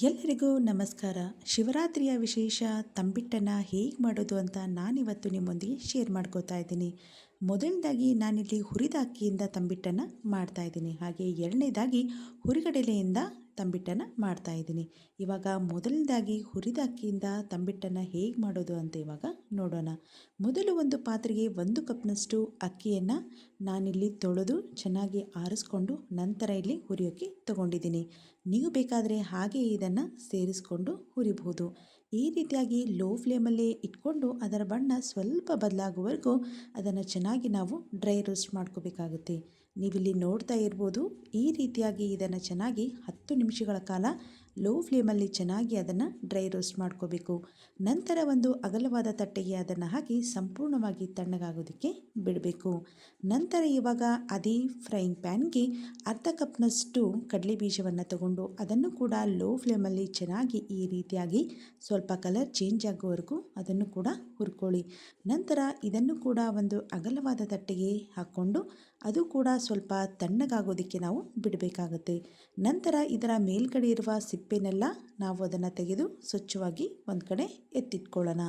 ಎಲ್ಲರಿಗೂ ನಮಸ್ಕಾರ. ಶಿವರಾತ್ರಿಯ ವಿಶೇಷ ತಂಬಿಟ್ಟನ್ನು ಹೇಗೆ ಮಾಡೋದು ಅಂತ ನಾನಿವತ್ತು ನಿಮ್ಮೊಂದಿಗೆ ಶೇರ್ ಮಾಡ್ಕೋತಾ ಇದ್ದೀನಿ. ಮೊದಲನೇದಾಗಿ ನಾನಿಲ್ಲಿ ಹುರಿದ ಅಕ್ಕಿಯಿಂದ ತಂಬಿಟ್ಟನ್ನು ಮಾಡ್ತಾಯಿದ್ದೀನಿ. ಹಾಗೆ ಎರಡನೇದಾಗಿ ಹುರಿಗಡಲೆಯಿಂದ ತಂಬಿಟ್ಟನ್ನು ಮಾಡ್ತಾಯಿದ್ದೀನಿ. ಇವಾಗ ಮೊದಲನೇದಾಗಿ ಹುರಿದ ಅಕ್ಕಿಯಿಂದ ತಂಬಿಟ್ಟನ್ನು ಹೇಗೆ ಮಾಡೋದು ಅಂತ ಇವಾಗ ನೋಡೋಣ. ಮೊದಲು ಒಂದು ಪಾತ್ರೆಗೆ 1 ಕಪ್ನಷ್ಟು ಅಕ್ಕಿಯನ್ನು ನಾನಿಲ್ಲಿ ತೊಳೆದು ಚೆನ್ನಾಗಿ ಆರಿಸ್ಕೊಂಡು ನಂತರ ಇಲ್ಲಿ ಹುರಿಯೋಕ್ಕೆ ತಗೊಂಡಿದ್ದೀನಿ. ನೀವು ಬೇಕಾದರೆ ಹಾಗೆ ಇದನ್ನು ಸೇರಿಸ್ಕೊಂಡು ಹುರಿಬಹುದು. ಈ ರೀತಿಯಾಗಿ ಲೋ ಫ್ಲೇಮಲ್ಲಿ ಇಟ್ಕೊಂಡು ಅದರ ಬಣ್ಣ ಸ್ವಲ್ಪ ಬದಲಾಗುವವರೆಗೂ ಅದನ್ನು ಚೆನ್ನಾಗಿ ನಾವು ಡ್ರೈ ರೋಸ್ಟ್ ಮಾಡ್ಕೋಬೇಕಾಗುತ್ತೆ. ನೀವಿಲ್ಲಿ ನೋಡ್ತಾ ಇರ್ಬೋದು, ಈ ರೀತಿಯಾಗಿ ಇದನ್ನು ಚೆನ್ನಾಗಿ 10 ನಿಮಿಷಗಳ ಕಾಲ ಲೋ ಫ್ಲೇಮಲ್ಲಿ ಚೆನ್ನಾಗಿ ಅದನ್ನು ಡ್ರೈ ರೋಸ್ಟ್ ಮಾಡ್ಕೋಬೇಕು. ನಂತರ ಒಂದು ಅಗಲವಾದ ತಟ್ಟೆಗೆ ಅದನ್ನು ಹಾಕಿ ಸಂಪೂರ್ಣವಾಗಿ ತಣ್ಣಗಾಗೋದಕ್ಕೆ ಬಿಡಬೇಕು. ನಂತರ ಇವಾಗ ಅದೇ ಫ್ರೈಯಿಂಗ್ ಪ್ಯಾನ್ಗೆ ಅರ್ಧ ಕಪ್ನಷ್ಟು ಕಡಲೆ ಬೀಜವನ್ನು ತಗೊಂಡು ಅದನ್ನು ಕೂಡ ಲೋ ಫ್ಲೇಮಲ್ಲಿ ಚೆನ್ನಾಗಿ ಈ ರೀತಿಯಾಗಿ ಸ್ವಲ್ಪ ಕಲರ್ ಚೇಂಜ್ ಆಗೋವರೆಗೂ ಅದನ್ನು ಕೂಡ ಹುರ್ಕೊಳ್ಳಿ. ನಂತರ ಇದನ್ನು ಕೂಡ ಒಂದು ಅಗಲವಾದ ತಟ್ಟೆಗೆ ಹಾಕ್ಕೊಂಡು ಅದು ಕೂಡ ಸ್ವಲ್ಪ ತಣ್ಣಗಾಗೋದಕ್ಕೆ ನಾವು ಬಿಡಬೇಕಾಗುತ್ತೆ. ನಂತರ ಇದರ ಮೇಲ್ಗಡೆ ಇರುವ ಸಿಪ್ಪೆನೆಲ್ಲ ನಾವು ಅದನ್ನು ತೆಗೆದು ಸ್ವಚ್ಛವಾಗಿ ಒಂದು ಕಡೆ ಎತ್ತಿಟ್ಕೊಳ್ಳೋಣ.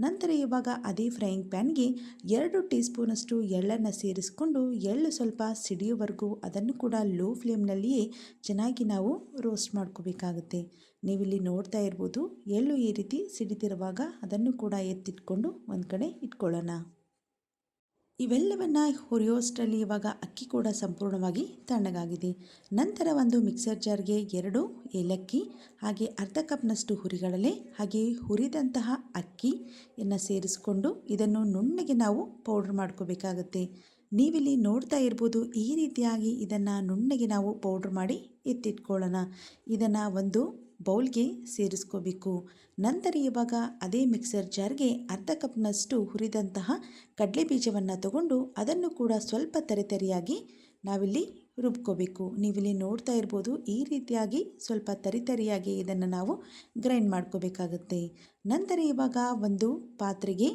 ನಂತರ ಇವಾಗ ಅದೇ ಫ್ರೈಯಿಂಗ್ ಪ್ಯಾನ್ಗೆ 2 ಟೀ ಸ್ಪೂನಷ್ಟು ಎಳ್ಳನ್ನು ಸೇರಿಸ್ಕೊಂಡು ಎಳ್ಳು ಸ್ವಲ್ಪ ಸಿಡಿಯೋವರೆಗೂ ಅದನ್ನು ಕೂಡ ಲೋ ಫ್ಲೇಮ್ನಲ್ಲಿಯೇ ಚೆನ್ನಾಗಿ ನಾವು ರೋಸ್ಟ್ ಮಾಡ್ಕೋಬೇಕಾಗುತ್ತೆ. ನೀವಿಲ್ಲಿ ನೋಡ್ತಾ ಇರ್ಬೋದು, ಎಳ್ಳು ಈ ರೀತಿ ಸಿಡಿತಿರುವಾಗ ಅದನ್ನು ಕೂಡ ಎತ್ತಿಟ್ಕೊಂಡು ಒಂದು ಕಡೆ ಇಟ್ಕೊಳ್ಳೋಣ. ಇವೆಲ್ಲವನ್ನು ಹುರಿಯೋಷ್ಟರಲ್ಲಿ ಇವಾಗ ಅಕ್ಕಿ ಕೂಡ ಸಂಪೂರ್ಣವಾಗಿ ತಣ್ಣಗಾಗಿದೆ. ನಂತರ ಒಂದು ಮಿಕ್ಸರ್ ಜಾರ್ಗೆ 2 ಏಲಕ್ಕಿ ಹಾಗೆ ಅರ್ಧ ಕಪ್ನಷ್ಟು ಹುರಿಗಡಲೆ ಹಾಗೆ ಹುರಿದಂತಹ ಅಕ್ಕಿಯನ್ನು ಸೇರಿಸ್ಕೊಂಡು ಇದನ್ನು ನುಣ್ಣಗೆ ನಾವು ಪೌಡ್ರ್ ಮಾಡ್ಕೋಬೇಕಾಗುತ್ತೆ. ನೀವಿಲ್ಲಿ ನೋಡ್ತಾ ಇರ್ಬೋದು, ಈ ರೀತಿಯಾಗಿ ಇದನ್ನು ನುಣ್ಣಗೆ ನಾವು ಪೌಡ್ರ್ ಮಾಡಿ ಎತ್ತಿಟ್ಕೊಳ್ಳೋಣ. ಇದನ್ನು ಒಂದು ಬೌಲ್ಗೆ ಸೇರಿಸ್ಕೋಬೇಕು. ನಂತರ ಇವಾಗ ಅದೇ ಮಿಕ್ಸರ್ ಜಾರ್ಗೆ ಅರ್ಧ ಕಪ್ನಷ್ಟು ಹುರಿದಂತಹ ಕಡಲೆ ಬೀಜವನ್ನು ತಗೊಂಡು ಅದನ್ನು ಕೂಡ ಸ್ವಲ್ಪ ತರಿತರಿಯಾಗಿ ನಾವಿಲ್ಲಿ ರುಬ್ಕೋಬೇಕು. ನೀವಿಲ್ಲಿ ನೋಡ್ತಾ ಇರ್ಬೋದು, ಈ ರೀತಿಯಾಗಿ ಸ್ವಲ್ಪ ತರಿತರಿಯಾಗಿ ಇದನ್ನು ನಾವು ಗ್ರೈಂಡ್ ಮಾಡ್ಕೋಬೇಕಾಗುತ್ತೆ. ನಂತರ ಇವಾಗ ಒಂದು ಪಾತ್ರೆಗೆ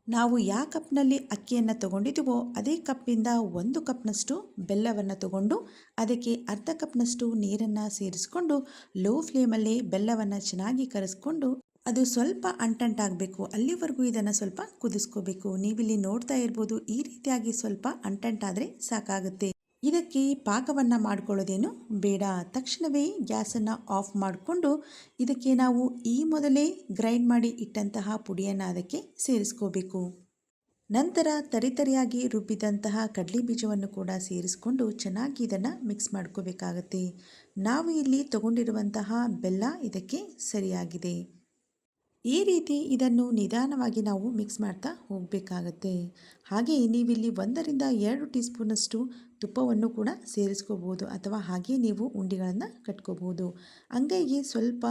ನಾವು ಯಾವ ಕಪ್ನಲ್ಲಿ ಅಕ್ಕಿಯನ್ನು ತಗೊಂಡಿದ್ದೀವೋ ಅದೇ ಕಪ್ಪಿಂದ 1 ಕಪ್ನಷ್ಟು ಬೆಲ್ಲವನ್ನು ತಗೊಂಡು ಅದಕ್ಕೆ ಅರ್ಧ ಕಪ್ನಷ್ಟು ನೀರನ್ನು ಸೇರಿಸ್ಕೊಂಡು ಲೋ ಫ್ಲೇಮಲ್ಲಿ ಬೆಲ್ಲವನ್ನು ಚೆನ್ನಾಗಿ ಕರಗಿಸ್ಕೊಂಡು ಅದು ಸ್ವಲ್ಪ ಅಂಟಂಟಾಗಬೇಕು, ಅಲ್ಲಿವರೆಗೂ ಇದನ್ನು ಸ್ವಲ್ಪ ಕುದಿಸ್ಕೋಬೇಕು. ನೀವಿಲ್ಲಿ ನೋಡ್ತಾ ಇರ್ಬೋದು, ಈ ರೀತಿಯಾಗಿ ಸ್ವಲ್ಪ ಅಂಟಂಟಾದರೆ ಸಾಕಾಗುತ್ತೆ. ಇದಕ್ಕೆ ಪಾಕವನ್ನು ಮಾಡ್ಕೊಳ್ಳೋದೇನು ಬೇಡ. ತಕ್ಷಣವೇ ಗ್ಯಾಸನ್ನು ಆಫ್ ಮಾಡಿಕೊಂಡು ಇದಕ್ಕೆ ನಾವು ಈ ಮೊದಲೇ ಗ್ರೈಂಡ್ ಮಾಡಿ ಇಟ್ಟಂತಹ ಪುಡಿಯನ್ನು ಅದಕ್ಕೆ ಸೇರಿಸ್ಕೋಬೇಕು. ನಂತರ ತರಿತರಿಯಾಗಿ ರುಬ್ಬಿದಂತಹ ಕಡಲೆ ಬೀಜವನ್ನು ಕೂಡ ಸೇರಿಸ್ಕೊಂಡು ಚೆನ್ನಾಗಿ ಇದನ್ನು ಮಿಕ್ಸ್ ಮಾಡ್ಕೋಬೇಕಾಗತ್ತೆ. ನಾವು ಇಲ್ಲಿ ತಗೊಂಡಿರುವಂತಹ ಬೆಲ್ಲ ಇದಕ್ಕೆ ಸರಿಯಾಗಿದೆ. ಈ ರೀತಿ ಇದನ್ನು ನಿಧಾನವಾಗಿ ನಾವು ಮಿಕ್ಸ್ ಮಾಡ್ತಾ ಹೋಗಬೇಕಾಗತ್ತೆ. ಹಾಗೆ ನೀವಿಲ್ಲಿ 1 ರಿಂದ 2 ಟೀ ಸ್ಪೂನಷ್ಟು ತುಪ್ಪವನ್ನು ಕೂಡ ಸೇರಿಸ್ಕೋಬೋದು ಅಥವಾ ಹಾಗೆ ನೀವು ಉಂಡೆಗಳನ್ನು ಕಟ್ಕೋಬೋದು. ಅಂಗೈಗೆ ಸ್ವಲ್ಪ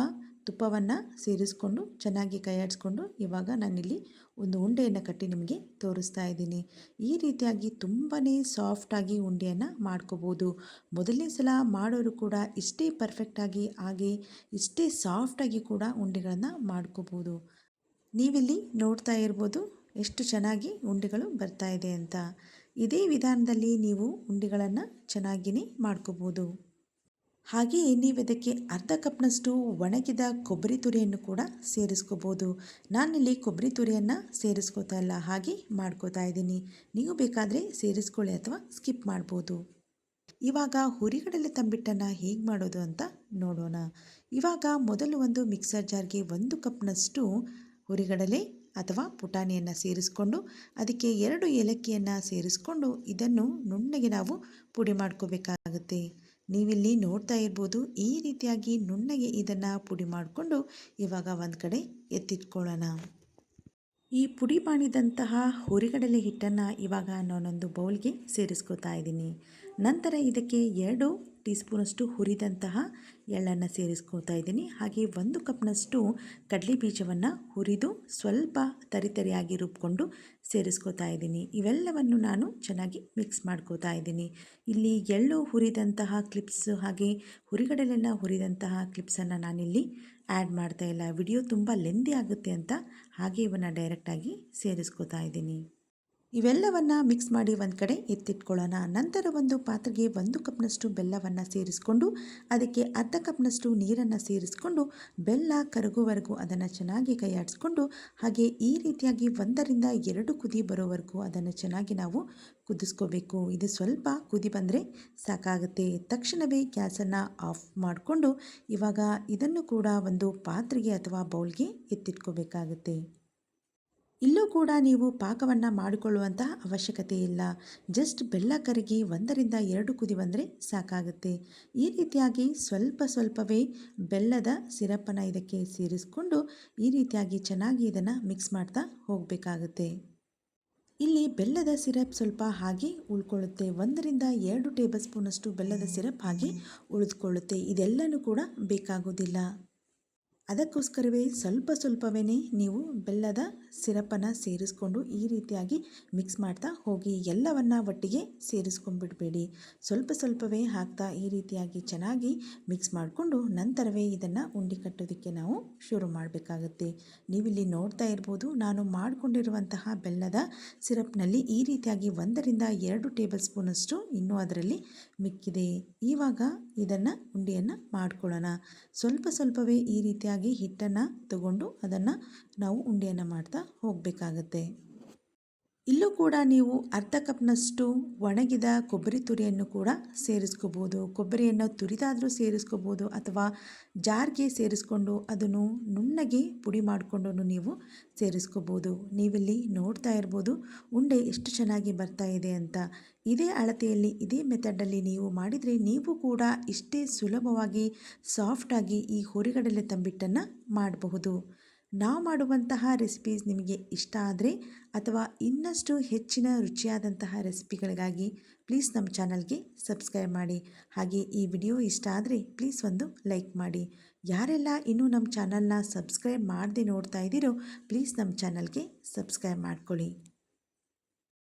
ತುಪ್ಪವನ್ನು ಸೇರಿಸ್ಕೊಂಡು ಚೆನ್ನಾಗಿ ಕೈಯಾಡಿಸ್ಕೊಂಡು ಇವಾಗ ನಾನಿಲ್ಲಿ ಒಂದು ಉಂಡೆಯನ್ನು ಕಟ್ಟಿ ನಿಮಗೆ ತೋರಿಸ್ತಾ ಇದ್ದೀನಿ. ಈ ರೀತಿಯಾಗಿ ತುಂಬಾ ಸಾಫ್ಟಾಗಿ ಉಂಡೆಯನ್ನು ಮಾಡ್ಕೋಬೋದು. ಮೊದಲನೇ ಸಲ ಮಾಡೋರು ಕೂಡ ಇಷ್ಟೇ ಪರ್ಫೆಕ್ಟಾಗಿ ಹಾಗೆ ಇಷ್ಟೇ ಸಾಫ್ಟಾಗಿ ಕೂಡ ಉಂಡೆಗಳನ್ನು ಮಾಡ್ಕೋಬೋದು. ನೀವಿಲ್ಲಿ ನೋಡ್ತಾ ಇರ್ಬೋದು, ಎಷ್ಟು ಚೆನ್ನಾಗಿ ಉಂಡೆಗಳು ಬರ್ತಾ ಇದೆ ಅಂತ. ಇದೇ ವಿಧಾನದಲ್ಲಿ ನೀವು ಉಂಡೆಗಳನ್ನು ಚೆನ್ನಾಗಿಯೇ ಮಾಡ್ಕೋಬೋದು. ಹಾಗೆಯೇ ನೀವು ಇದಕ್ಕೆ ಅರ್ಧ ಕಪ್ನಷ್ಟು ಒಣಗಿದ ಕೊಬ್ಬರಿ ತುರಿಯನ್ನು ಕೂಡ ಸೇರಿಸ್ಕೋಬೋದು. ನಾನಿಲ್ಲಿ ಕೊಬ್ಬರಿ ತುರಿಯನ್ನು ಸೇರಿಸ್ಕೋತಾ ಇಲ್ಲ, ಹಾಗೆ ಮಾಡ್ಕೋತಾ ಇದ್ದೀನಿ. ನೀವು ಬೇಕಾದರೆ ಸೇರಿಸ್ಕೊಳ್ಳಿ ಅಥವಾ ಸ್ಕಿಪ್ ಮಾಡ್ಬೋದು. ಇವಾಗ ಹುರಿಗಡಲೆ ತಂಬಿಟ್ಟನ್ನು ಹೇಗೆ ಮಾಡೋದು ಅಂತ ನೋಡೋಣ. ಇವಾಗ ಮೊದಲು ಒಂದು ಮಿಕ್ಸರ್ ಜಾರ್ಗೆ 1 ಕಪ್ನಷ್ಟು ಹುರಿಗಡಲೆ ಅಥವಾ ಪುಟಾಣಿಯನ್ನು ಸೇರಿಸ್ಕೊಂಡು ಅದಕ್ಕೆ 2 ಏಲಕ್ಕಿಯನ್ನು ಸೇರಿಸ್ಕೊಂಡು ಇದನ್ನು ನುಣ್ಣಗೆ ನಾವು ಪುಡಿ ಮಾಡ್ಕೋಬೇಕಾಗುತ್ತೆ. ನೀವಿಲ್ಲಿ ನೋಡ್ತಾ ಇರ್ಬೋದು, ಈ ರೀತಿಯಾಗಿ ನುಣ್ಣಗೆ ಇದನ್ನು ಪುಡಿ ಮಾಡಿಕೊಂಡು ಇವಾಗ ಒಂದು ಕಡೆ ಎತ್ತಿಟ್ಕೊಳ್ಳೋಣ. ಈ ಪುಡಿ ಮಾಡಿದಂತಹ ಹುರಿಗಡಲೆ ಹಿಟ್ಟನ್ನು ಇವಾಗ ನಾನೊಂದು ಬೌಲ್ಗೆ ಸೇರಿಸ್ಕೋತಾ ಇದ್ದೀನಿ. ನಂತರ ಇದಕ್ಕೆ 2 ಟೀ ಸ್ಪೂನಷ್ಟು ಹುರಿದಂತಹ ಎಳ್ಳನ್ನು ಸೇರಿಸ್ಕೋತಾ ಇದ್ದೀನಿ. ಹಾಗೆ 1 ಕಪ್ನಷ್ಟು ಕಡಲೆ ಬೀಜವನ್ನು ಹುರಿದು ಸ್ವಲ್ಪ ತರಿತರಿಯಾಗಿ ರುಬ್ಕೊಂಡು ಸೇರಿಸ್ಕೋತಾ ಇದ್ದೀನಿ. ಇವೆಲ್ಲವನ್ನು ನಾನು ಚೆನ್ನಾಗಿ ಮಿಕ್ಸ್ ಮಾಡ್ಕೋತಾ ಇದ್ದೀನಿ. ಇಲ್ಲಿ ಎಳ್ಳು ಹುರಿದಂತಹ ಕ್ಲಿಪ್ಸ್ ಹಾಗೆ ಹುರಿಗಡಲೆಲ್ಲ ಹುರಿದಂತಹ ಕ್ಲಿಪ್ಸನ್ನು ನಾನಿಲ್ಲಿ ಆ್ಯಡ್ ಮಾಡ್ತಾ ಇಲ್ಲ. ವಿಡಿಯೋ ತುಂಬ ಲೆಂದಿ ಆಗುತ್ತೆ ಅಂತ ಹಾಗೆ ಇವನ್ನು ಡೈರೆಕ್ಟಾಗಿ ಸೇರಿಸ್ಕೋತಾ ಇದ್ದೀನಿ. ಇವೆಲ್ಲವನ್ನು ಮಿಕ್ಸ್ ಮಾಡಿ ಒಂದು ಕಡೆ ಎತ್ತಿಟ್ಕೊಳ್ಳೋಣ. ನಂತರ ಒಂದು ಪಾತ್ರೆಗೆ 1 ಕಪ್ನಷ್ಟು ಬೆಲ್ಲವನ್ನು ಸೇರಿಸ್ಕೊಂಡು ಅದಕ್ಕೆ ಅರ್ಧ ಕಪ್ನಷ್ಟು ನೀರನ್ನು ಸೇರಿಸ್ಕೊಂಡು ಬೆಲ್ಲ ಕರಗುವವರೆಗೂ ಅದನ್ನು ಚೆನ್ನಾಗಿ ಕೈಯಾಡಿಸ್ಕೊಂಡು ಹಾಗೆ ಈ ರೀತಿಯಾಗಿ 1ರಿಂದ 2 ಕುದಿ ಬರೋವರೆಗೂ ಅದನ್ನು ಚೆನ್ನಾಗಿ ನಾವು ಕುದಿಸ್ಕೋಬೇಕು. ಇದು ಸ್ವಲ್ಪ ಕುದಿ ಬಂದರೆ ಸಾಕಾಗುತ್ತೆ. ತಕ್ಷಣವೇ ಗ್ಯಾಸನ್ನು ಆಫ್ ಮಾಡಿಕೊಂಡು ಇವಾಗ ಇದನ್ನು ಕೂಡ ಒಂದು ಪಾತ್ರೆಗೆ ಅಥವಾ ಬೌಲ್ಗೆ ಎತ್ತಿಟ್ಕೋಬೇಕಾಗುತ್ತೆ. ಇಲ್ಲೂ ಕೂಡ ನೀವು ಪಾಕವನ್ನು ಮಾಡಿಕೊಳ್ಳುವಂತಹ ಅವಶ್ಯಕತೆ ಇಲ್ಲ. ಜಸ್ಟ್ ಬೆಲ್ಲ ಕರಗಿ 1ರಿಂದ 2 ಕುದಿ ಬಂದರೆ ಸಾಕಾಗುತ್ತೆ. ಈ ರೀತಿಯಾಗಿ ಸ್ವಲ್ಪವೇ ಬೆಲ್ಲದ ಸಿರಪನ್ನು ಇದಕ್ಕೆ ಸೇರಿಸ್ಕೊಂಡು ಈ ರೀತಿಯಾಗಿ ಚೆನ್ನಾಗಿ ಇದನ್ನು ಮಿಕ್ಸ್ ಮಾಡ್ತಾ ಹೋಗಬೇಕಾಗುತ್ತೆ. ಇಲ್ಲಿ ಬೆಲ್ಲದ ಸಿರಪ್ ಸ್ವಲ್ಪ ಹಾಗೆ ಉಳ್ಕೊಳ್ಳುತ್ತೆ. 1ರಿಂದ 2 ಟೇಬಲ್ ಸ್ಪೂನಷ್ಟು ಬೆಲ್ಲದ ಸಿರಪ್ ಹಾಗೆ ಉಳಿದುಕೊಳ್ಳುತ್ತೆ. ಇದೆಲ್ಲನೂ ಕೂಡ ಬೇಕಾಗೋದಿಲ್ಲ. ಅದಕ್ಕೋಸ್ಕರವೇ ಸ್ವಲ್ಪವೇ ನೀವು ಬೆಲ್ಲದ ಸಿರಪನ್ನು ಸೇರಿಸ್ಕೊಂಡು ಈ ರೀತಿಯಾಗಿ ಮಿಕ್ಸ್ ಮಾಡ್ತಾ ಹೋಗಿ. ಎಲ್ಲವನ್ನು ಒಟ್ಟಿಗೆ ಸೇರಿಸ್ಕೊಂಡ್ಬಿಡಬೇಡಿ. ಸ್ವಲ್ಪವೇ ಹಾಕ್ತಾ ಈ ರೀತಿಯಾಗಿ ಚೆನ್ನಾಗಿ ಮಿಕ್ಸ್ ಮಾಡಿಕೊಂಡು ನಂತರವೇ ಇದನ್ನು ಉಂಡೆ ಕಟ್ಟೋದಕ್ಕೆ ನಾವು ಶುರು ಮಾಡಬೇಕಾಗುತ್ತೆ. ನೀವಿಲ್ಲಿ ನೋಡ್ತಾ ಇರ್ಬೋದು, ನಾನು ಮಾಡಿಕೊಂಡಿರುವಂತಹ ಬೆಲ್ಲದ ಸಿರಪ್ನಲ್ಲಿ ಈ ರೀತಿಯಾಗಿ 1ರಿಂದ 2 ಟೇಬಲ್ ಸ್ಪೂನಷ್ಟು ಇನ್ನೂ ಅದರಲ್ಲಿ ಮಿಕ್ಕಿದೆ. ಇವಾಗ ಇದನ್ನು ಉಂಡೆಯನ್ನು ಮಾಡ್ಕೊಳ್ಳೋಣ. ಸ್ವಲ್ಪವೇ ಈ ರೀತಿಯಾಗಿ ಹಿಟ್ಟನ್ನು ತಗೊಂಡು ಅದನ್ನು ನಾವು ಉಂಡೆಯನ್ನು ಮಾಡ್ತಾ ಹೋಗಬೇಕಾಗತ್ತೆ. ಇಲ್ಲೂ ಕೂಡ ನೀವು ಅರ್ಧ ಕಪ್ನಷ್ಟು ಒಣಗಿದ ಕೊಬ್ಬರಿ ತುರಿಯನ್ನು ಕೂಡ ಸೇರಿಸ್ಕೋಬೋದು. ಕೊಬ್ಬರಿಯನ್ನು ತುರಿದಾದರೂ ಸೇರಿಸ್ಕೋಬೋದು ಅಥವಾ ಜಾರ್ಗೆ ಸೇರಿಸ್ಕೊಂಡು ಅದನ್ನು ನುಣ್ಣಗೆ ಪುಡಿ ಮಾಡಿಕೊಂಡು ನೀವು ಸೇರಿಸ್ಕೋಬೋದು. ನೀವಿಲ್ಲಿ ನೋಡ್ತಾ ಇರ್ಬೋದು ಉಂಡೆ ಎಷ್ಟು ಚೆನ್ನಾಗಿ ಬರ್ತಾ ಇದೆ ಅಂತ. ಇದೇ ಅಳತೆಯಲ್ಲಿ ಇದೇ ಮೆಥಡಲ್ಲಿ ನೀವು ಮಾಡಿದರೆ ನೀವು ಕೂಡ ಇಷ್ಟೇ ಸುಲಭವಾಗಿ ಸಾಫ್ಟಾಗಿ ಈ ಹುರಿಗಡಲೆ ತಂಬಿಟ್ಟನ್ನು ಮಾಡಬಹುದು. ನಾವು ಮಾಡುವಂತಹ ರೆಸಿಪೀಸ್ ನಿಮಗೆ ಇಷ್ಟ ಆದರೆ ಅಥವಾ ಇನ್ನಷ್ಟು ಹೆಚ್ಚಿನ ರುಚಿಯಾದಂತಹ ರೆಸಿಪಿಗಳಿಗಾಗಿ ಪ್ಲೀಸ್ ನಮ್ಮ ಚಾನಲ್ಗೆ ಸಬ್ಸ್ಕ್ರೈಬ್ ಮಾಡಿ. ಹಾಗೆ ಈ ವಿಡಿಯೋ ಇಷ್ಟ ಆದರೆ ಪ್ಲೀಸ್ ಒಂದು ಲೈಕ್ ಮಾಡಿ. ಯಾರೆಲ್ಲ ಇನ್ನೂ ನಮ್ಮ ಚಾನಲ್ನ ಸಬ್ಸ್ಕ್ರೈಬ್ ಮಾಡದೆ ನೋಡ್ತಾ ಇದ್ದೀರೋ ಪ್ಲೀಸ್ ನಮ್ಮ ಚಾನಲ್ಗೆ ಸಬ್ಸ್ಕ್ರೈಬ್ ಮಾಡ್ಕೊಳ್ಳಿ.